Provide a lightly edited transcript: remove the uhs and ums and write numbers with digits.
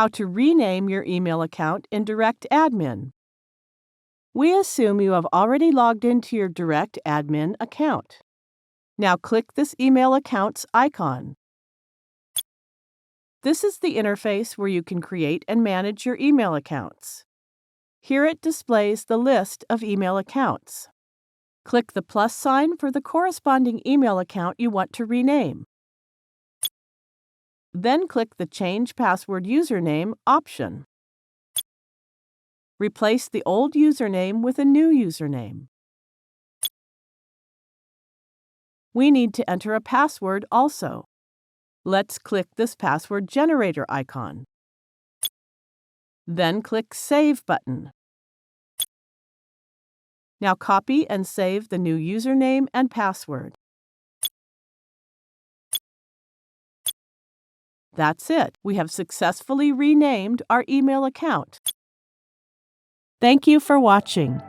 How to rename your email account in DirectAdmin. We assume you have already logged into your DirectAdmin account. Now click this email account's icon. This is the interface where you can create and manage your email accounts. Here it displays the list of email accounts. Click the plus sign for the corresponding email account you want to rename. Then click the Change Password Username option. Replace the old username with a new username. We need to enter a password also. Let's click this password generator icon. Then click Save button. Now copy and save the new username and password. That's it. We have successfully renamed our email account. Thank you for watching.